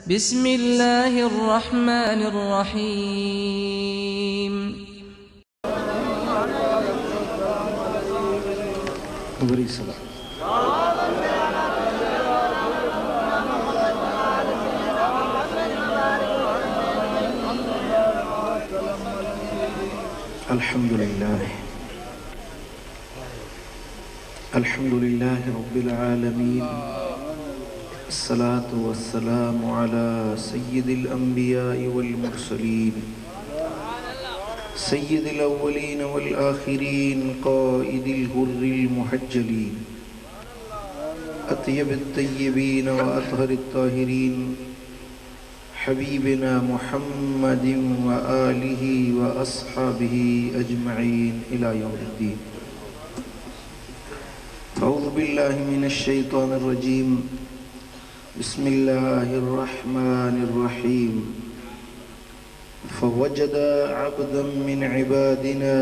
बिस्मिल्लाहिर्रहमानिर्रहीम। अल्हम्दुलिल्लाह रब्बिल आलमीन, अस्सलातु वस्सलामु अला सय्यिदिल अंबिया'i वल मुरसलीन, सय्यिदिल अव्वलीन वल आखिरीन, क़ाइदिल गुर्रिल मुहज्जलीन, अत्यबित तय्यबीन व अतहरित ताहिरीन, हबीबिना मुहम्मदिन व आलिहि व अस्हाबिहि अजमईन इला यौमिद्दीन। अऊज़ु बिल्लाहि मिनश शैतानिर रजीम। बिस्मिल्लाहिर्रहमानिर्रहीम। फवजदा अब्दन मिन इबादिना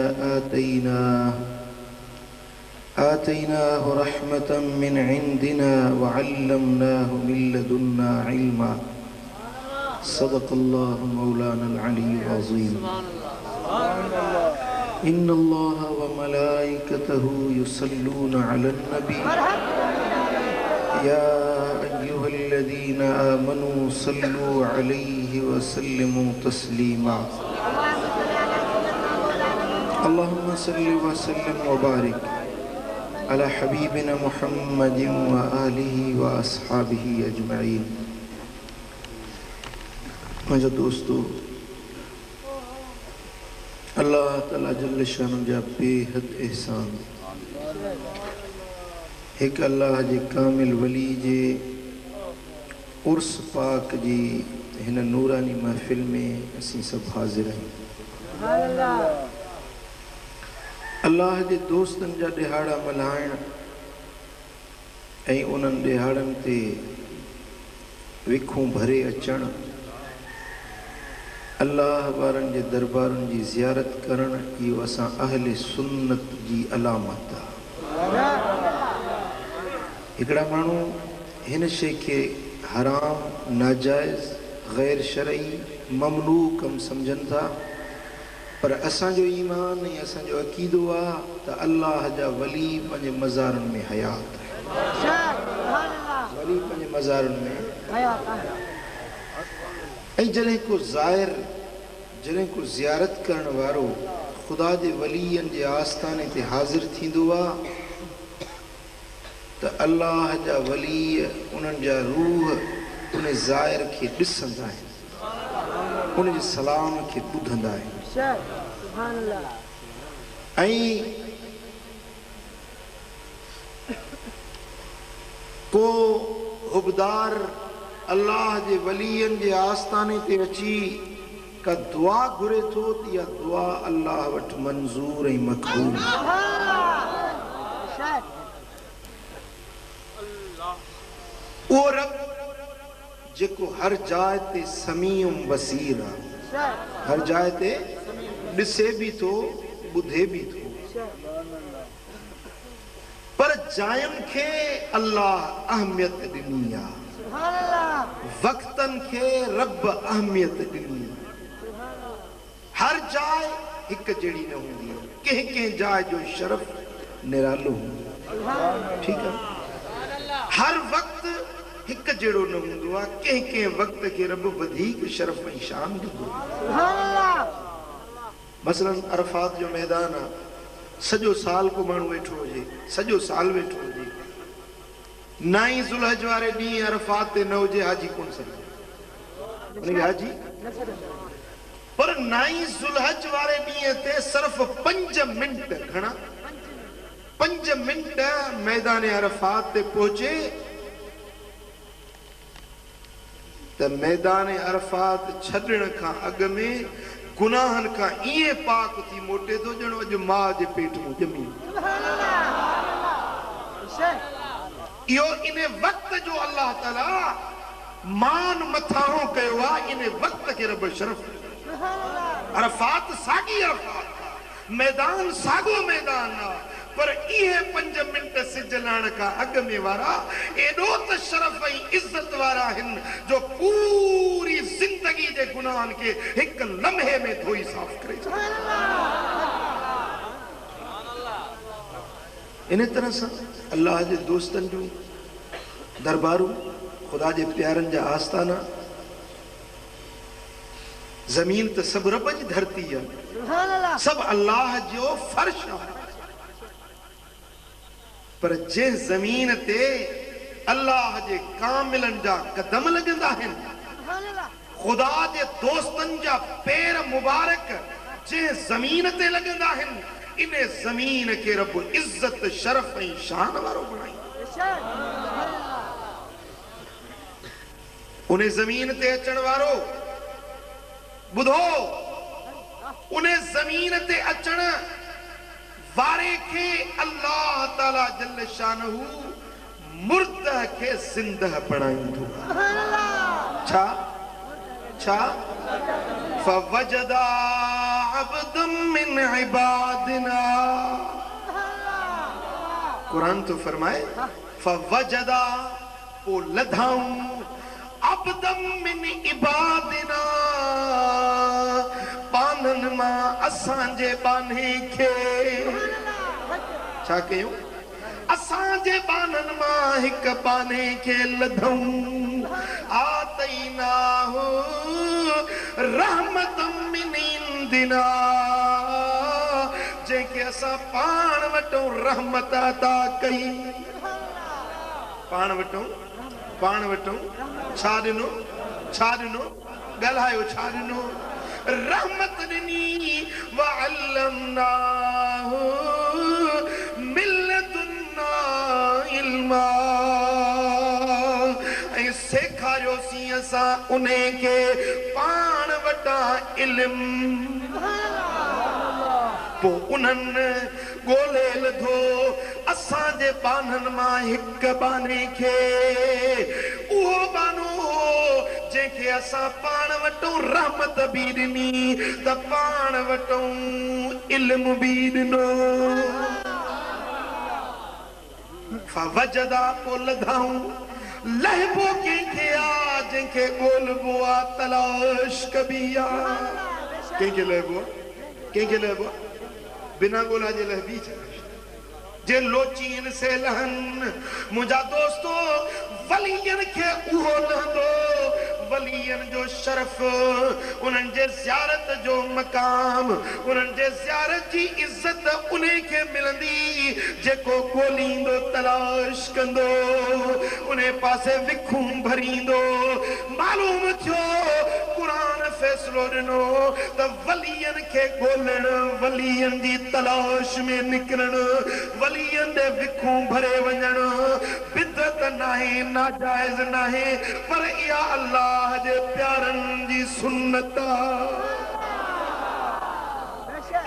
आतैनाहु रहमतन मिन इंदिना व अल्लमनाहु मिन लदुन्ना इल्मा। सदक़ल्लाहु मौलानल अलीयुल अज़ीम। इन्नल्लाह व मलाइकतहु युसल्लूना अलन नबी या अय्युहल्लज़ीना आमनू सल्लू अलैहि व सल्लिमू तस्लीमा। अल्लाहुम्मा सल्लि व सल्लिम व बारिक अला हबीबिना मुहम्मदिन व आलिहि व अस्हाबिहि अजमईन। मुझे दोस्तों, अल्लाह ताला जल्ल शानु जा बेहद एहसान। एक अल्लाह जे कामिल वली जे उर्स पाक जी हिन नूरानी महफिल में असीं सब हाज़िर आहियूं। अल्लाह जे दोस्तन जा ॾिहाड़ा मल्हाइण ऐं उन्हनि ॾिहाड़नि ते विखूं भरे अचण, अल्लाह वारनि जे दरबारनि जी ज़ियारत करण, इहो असां अहले सुन्नत जी अलामत आहे। हिकिड़ा माण्हू हिन शइ खे हराम, नाजाइज़, गैर शरई, ममनू कमु सम्झनि था, पर असांजो ईमान ऐं असांजो अक़ीदो आहे त अल्लाह जा वली पंहिंजे मज़ारनि में हयात वली पंहिंजे मज़ारनि में ऐं जॾहिं को ज़ाहिर, जॾहिं को ज़ियारत करण वारो ख़ुदा जे वलीअनि जे आस्थाने ते हाज़िर थींदो आहे त अल्लाह जा वली उन्हनि जा रूह उन ज़ाहिर खे ॾिसंदा आहिनि, उन जे सलाम खे ॿुधंदा आहिनि। ऐं को हुबदार अल्लाह जे वलीअनि जे आस्थाने ते अची का दुआ घुरे थो त इहा दुआ अल्लाह वटि मंज़ूर ऐं मक़बूल। उहो रब जेको हर जाइ ते समीउम बसीर आहे, हर जाइ ते ॾिसे बि थो, ॿुधे बि थो, पर जायुनि खे अल्लाह अहमियत ॾिनी आहे, वक्तन खे रब अहमियत ॾिनी। हर जाइ हिकु जहिड़ी न हूंदी, कंहिं कंहिं जाइ जो शरफ़ निरालो हूंदो, ठीकु आहे। हर वक़्त हिकु जहिड़ो न हूंदो आहे, कंहिं कंहिं वक़्त खे रब वधीक शरफ़ ऐं शान ॾींदो। मसलन अरफात जो मैदान आहे, सॼो साल को माण्हू वेठो हुजे, सॼो साल वेठो हुजे, 9 ज़ुल्हज वारे ॾींहुं अरफात ते न हुजे, हाजी कोन सघे, उनखे हाजी। पर 9 ज़ुल्हज वारे ॾींहुं ते सिर्फ़ 5 मिंट, घणा 5 मिंट मैदान अरफात ते पहुचे त मैदान अरफात छॾण खां अॻु में गुनाहनि खां ईअं पाक थी मोटे थो ॼणो अॼु माउ जे पेट में ॼमी। इहो इन वक़्त जो अल्लाह ताला मान मथां कयो आहे, इन वक़्त खे रब शरफ़। अरफात साॻी अरफात, मैदान साॻो मैदान आहे, पर ये 5 मिनट सिज लाण का अग में वारा एडो त शरफ ऐं इज्जत वारा हिन जो पूरी जिंदगी जे गुनाहन के एक लम्हे में धोई साफ करे इन तरह से अल्लाह जे दोस्तन जो दरबारू खुदा जे प्यारन जा आस्ताना जमीन तो सब रब जी धरती है सब अल्लाह जो फर्श है पर जे जमीन ते अल्लाह जे कामिलन जा कदम लगंदा हैं खुदा जे दोस्तन जा पैर मुबारक जे जमीन ते लगंदा हैं इने जमीन के रब इज्जत शरफ ऐं शान वारो बनाई उन्हें जमीन ते अचण वारो बुधो उन्हें जमीन ते अचण वारे के अल्लाह ताला जल्ल शानहू मुर्द के जिंदह बनाईंदो छा छा फवजदा अब्दम मिन इबादिना कुरान तो फरमाए फवजदा ओ लधाऊं अब्दम मिन इबादिना बानन मा असांजे बाने के छा कयूं असांजे बानन मा हिक बाने के लधऊं आतईना हो रहमतम मिन इंदिना जेके असां पाण वटो रहमत अता कई पाण वटो छा ॾिनो ॻाल्हायो छा ॾिनो रहमत ॾिनी वअल्लमनाहु मिन लदुन्ना इल्मा ऐं सेखारियोसीं असां उन्हे के पाण वटां इल्म पो उन्हनि ॻोल्हे लधो असांजे बाननि मां हिक बाने खे उहो बानो जंहिंखे असां पाण वटो रहमत बि ॾिनी त पाण वटो इल्म बि ॾिनो फवजदा पो लधाऊं लहबो कंहिंखे आ जंहिंखे ॻोल्हबो आ तलाश कबी आ कंहिंखे लहबो बिना ॻोल्हा जे लहबी छा जे लोचीन से लहन मुंहिंजा दोस्तो वलियन के उहो लहंदो वलियन जो शरफ उन्हनि जे ज़ियारत जो मकाम उन्हनि जे ज़ियारत जी इज्जत उन्हे के मिलंदी जेको ॻोल्हींदो तलाश कंदो उन्हे पासे विखूं भरींदो मालूम थियो कुरान फैसलो ॾिनो त वलियन के ॻोल्हण वलियन जी तलाश में निकिरण वलियन दे विखूं भरे वञण बिदअत नाहे नाजाइज़ नाहे पर इहा अल्लाह जे प्यारनि जी सुन्नत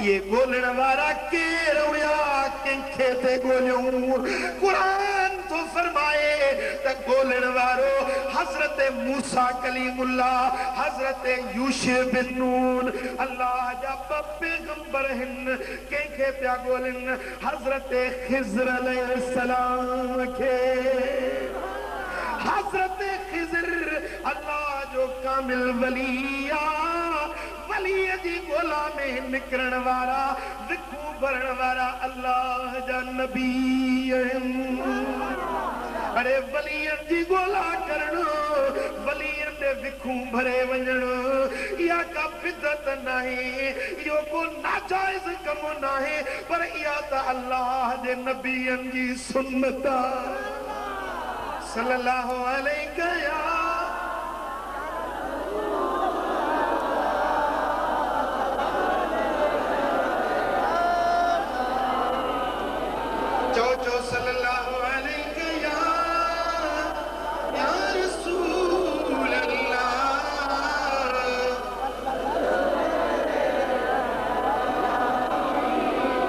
ये ॻोल्हण वारा केर हुया कंहिंखे ते ॻोल्हियूं कुरान तो फरमाए त ॻोल्हण वारो हज़रत मूसा कलीमुल्लाह हज़रत यूसुफ बिन नून अल्लाह जा पैगंबर हिन कंहिंखे पिया ॻोल्हनि हज़रत खिज़र अलैहिस्सलाम खे हज़रत खिज़र अल्लाह जो कामिल वलिया वलीअ जी ॻोल्हा में निकिरण वारा विखूं भरण वारा अल्लाह जा नबी आहिनि अरे वलियन जी ॻोल्हा करण वलियन दे विखूं भरे वञण इहा का बिदअत नाहे इहो को नाजाइज़ कमु नाहे पर इहा त अल्लाह जे नबीअनि जी सुन्नत सल्लल्लाहु अलैहि या चो सल्लल्लाहु अलैहि या रसूल अल्लाह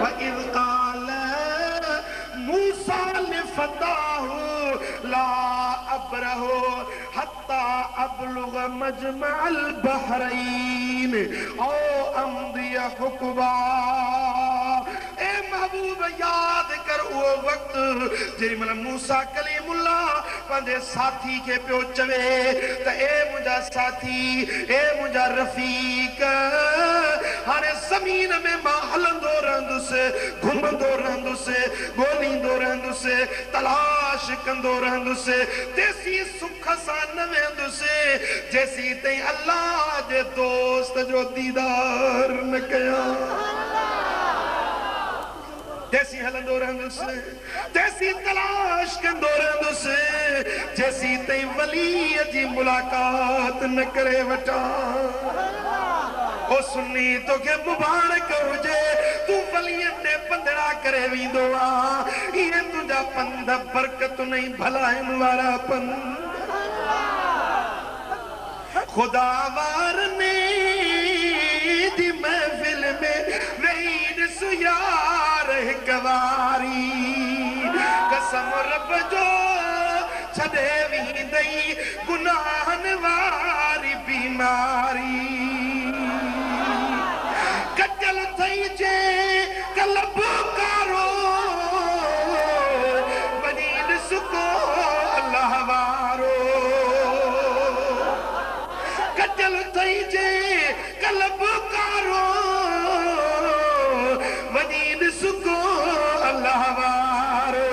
व इज़ क़ाल मूसा लिफ़ताहु ला अब्रहु हत्ता अबलुग मजमअल बहरैन औ अमदिय हुक्बा ए महबूब याद कर वो वक्त जेरी मतलब मूसा कलीमुल्लाह पंहिंजे साथी के पियो चवे त ए मुंहिंजा साथी ए मुंहिंजा रफ़ीक हाणे ज़मीन में मां हलंदो रहंदुसि घुमंदो रहंदुसि ॻोल्हींदो रहंदुसि तलाश कंदो रहंदुसि तेसी सुख सां न वेंदुसि जेसी ताईं अल्लाह जे दोस्त जो दीदार न कयां जैसी हलंदो रहंदुसि जैसी तलाश कंदो रहंदुसि जैसी ताईं वलीअ जी मुलाकात न करे वठां ओ सुन्नी तोखे मुबारक हुजे तूं वलीअ ते पंधड़ा करे वेंदो आहे इहे तुंहिंजा पंध बरकत नहीं भलाइन वारा पंध खुदा वार ने दी महफिल में वेही ॾिस यार हिक वारी कसम रब जो छॾे वेंदई गुनाहनि वारी बीमारी कटियल थई जे कलब कारो वञी ॾिस को अल्लाह वारो कटियल थई जे कलब कारो वञी ॾिस को अल्लाह वारो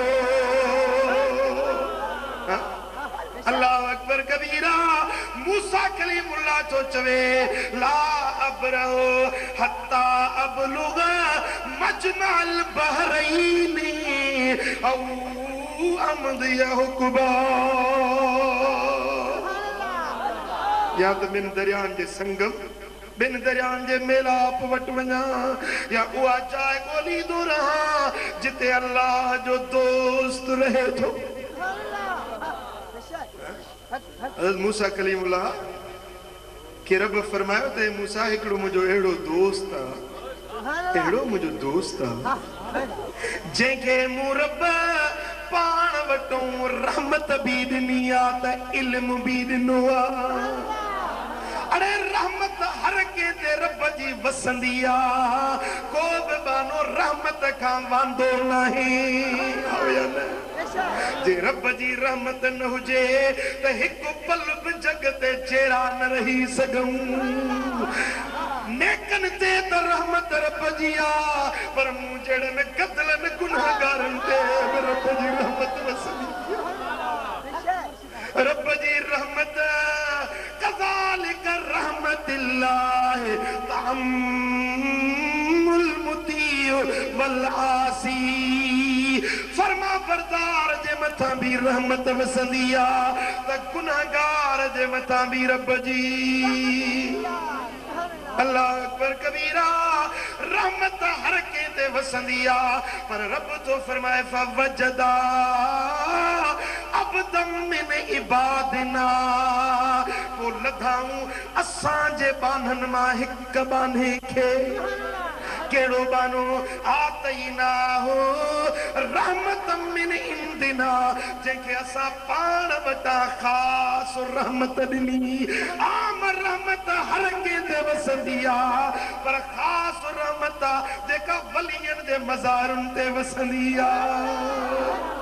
अल्लाह अकबर कबीरा मूसा कलीमुल्लाह तो चवे ला अबरहु हत्ता अबलुग मजमल बहरैनी औ अमदिय हुक्बा या तो बिन दरियान जे संगम बिन दरियान जे मेलाप वट वञा या उहा जाइ ॻोल्हींदो रहा जिते अल्लाह जो दोस्त रहे थो हज़रत मूसा कलीमुल्लाह के रब फरमायो ते मूसा हिकिड़ो मुंहिंजो अहिड़ो दोस्त आहे अहिड़ो मुंहिंजो दोस्त आहे जंहिंखे मूं रब पाण वटो रहमत बि ॾिनी आहे त इल्म बि ॾिनो आहे अरे रहमत हर कंहिं रब जी वसंदी आहे को बि बानो रहमत खां वांदो नाहे जे रब जी रहमत न हुजे त हिकु पल बि जग ते जहिड़ा न रही सघूं नेकनि ते त रहमत रब जी आहे पर मूं जहिड़नि क़त्लनि गुनाहगारनि ते रब जी रहमत वसंदी रब जी रहमत कज़ालिक रहमतिल्लाह तअम्मुल मुतीअ वल आसी फरमा बरदार जे मथां भी रहमत वसंदी आहे त गुनाहगार जे मथां भी रब जी अल्लाह अकबर कबीरा रहमत हर कंहिं ते वसंदी आहे पर रब तो फरमाए फवजदा अबदम मिन इबादिना को लधाऊं असां जे बाननि मां हिक बाने खे केड़ो बानो आतईना हो रहमत मिन इंदिना जंहिंखे असां पाण वटा ख़ास रहमत ॾिनी आम रहमत हर कंहिं ते वसंदी आहे पर ख़ास रहमत जेका वलियनि जे मज़ारुनि ते वसंदी आहे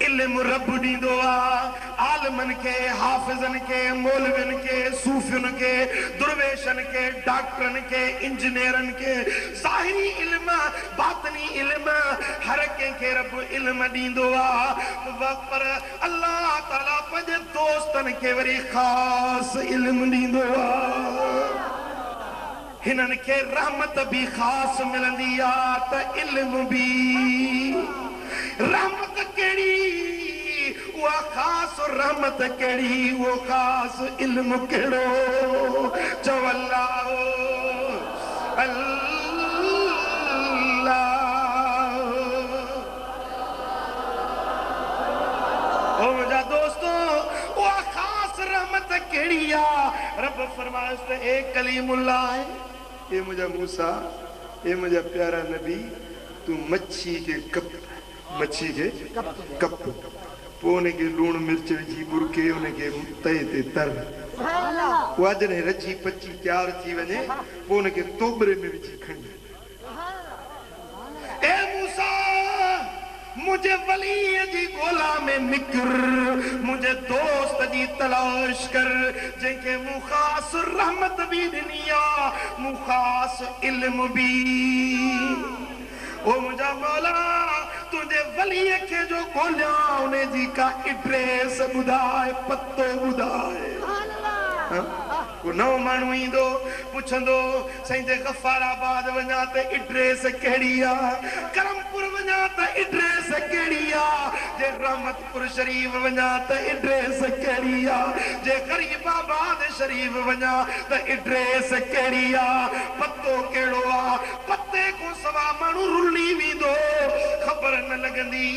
इल्म रब ॾींदो आहे आलिमनि खे हाफ़िज़नि खे मौलवियुनि खे सूफ़ियुनि खे दुर्वेशनि खे डॉक्टरनि खे इंजीनियरनि खे ज़ाहिरी इल्म बातिनी इल्म हर कंहिंखे रब इल्म ॾींदो आहे पर अल्लाह ताला पंहिंजे दोस्तनि खे वरी ख़ासि इल्म ॾींदो आहे हिननि खे रहमत भी ख़ासि मिलंदी आहे त इल्म भी रहमत केड़ी वो खास रहमत केड़ी वो खास इल्म केड़ो जो अल्लाह अल्लाह ओ मुझा दोस्तों वो खास रहमत केड़ी आ रब फरमाए ए कलीमुल्लाह ए मुझा मूसा ए मुझा प्यारा नबी तू मच्छी के कप मच्छी के कप पोने के लूण मिर्च विझी बुरके उनके तए ते तर वाजने रची पची तैयार थी वने पोने के तोबरे में विझी खंड मुझे वली जी गोला में निकर मुझे दोस्त जी तलाश कर जेके मुखास रहमत भी दुनिया मुखास इल्म भी ओ मुझा मौला तुझे वली के जो गोलिया उन्हें जी का एड्रेस बुधाए पत्तो बुधाए को नौ मानू ईंदो पुछंदो साईं जे गफाराबाद वञा त एड्रेस कहिड़ी आहे करमपुर वञा त एड्रेस कहिड़ी आहे जे रहमतपुर शरीफ वञा त एड्रेस कहिड़ी आहे जे गरीबाबाद शरीफ वञा त एड्रेस कहिड़ी आहे पतो कहिड़ो आहे पते को सवा माण्हू रुली वेंदो ख़बर न लॻंदी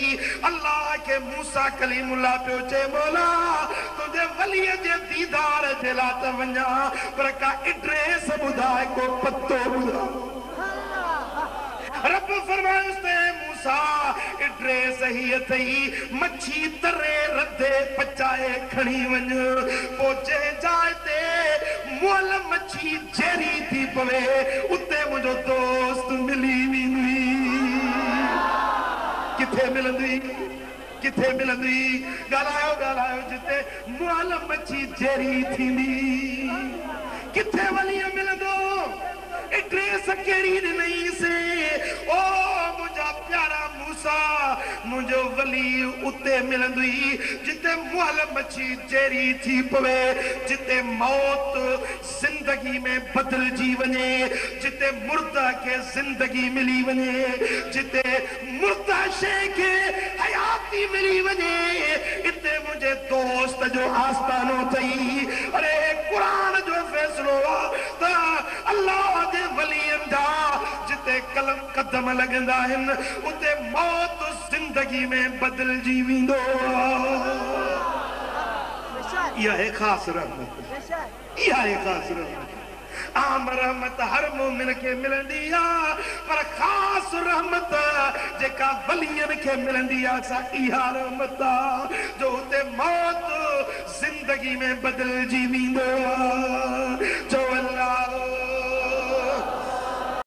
अल्लाह के मूसा कलीमुल्लाह पियो चए मौला तुंहिंजे वलीअ जे दीदार जे लाइ त वञा पर का एड्रेस बुधाए को पत्तो बुधा रब फरमाइस्ते मूसा एड्रेस ही अथई मच्छी तरे रधे पचाए खणी वञ पहुचे जाए ते मोल मच्छी जेरी थी पवे उते मुझो दोस्त मिली वेंदी किथे मिलंदी किथे मिलंदी गालायो गालायो जिते मोल मच्छी जेरी थींदी किथे वली मिलंदो एड्रेस केड़ी नहीं से ओ मुझा प्यारा मूसा मुझो वली उते मिलंदी जिते मोल मच्छी जेरी थी पवे जिते मौत जिंदगी में बदलजी वने जिते मुर्दा के जिंदगी मिली वने जिते मुर्दा शे के हयाती मिली वने इते मुझे दोस्त जो आस्तानो थई अरे कुरान जो फैसलो ता अल्लाह दे वलियन दा जिते कलम कदम लगंदा हन उते मौत जिंदगी में बदलजी वेंदो यह है खास रहमत यह है खास रहमत आम रहमत हर मोमिन के मिलंदी आ पर खास रहमत जेका वलियन के मिलंदी आ सा इहा रहमत आ जो उते मौत जिंदगी में बदलजी वेंदो आ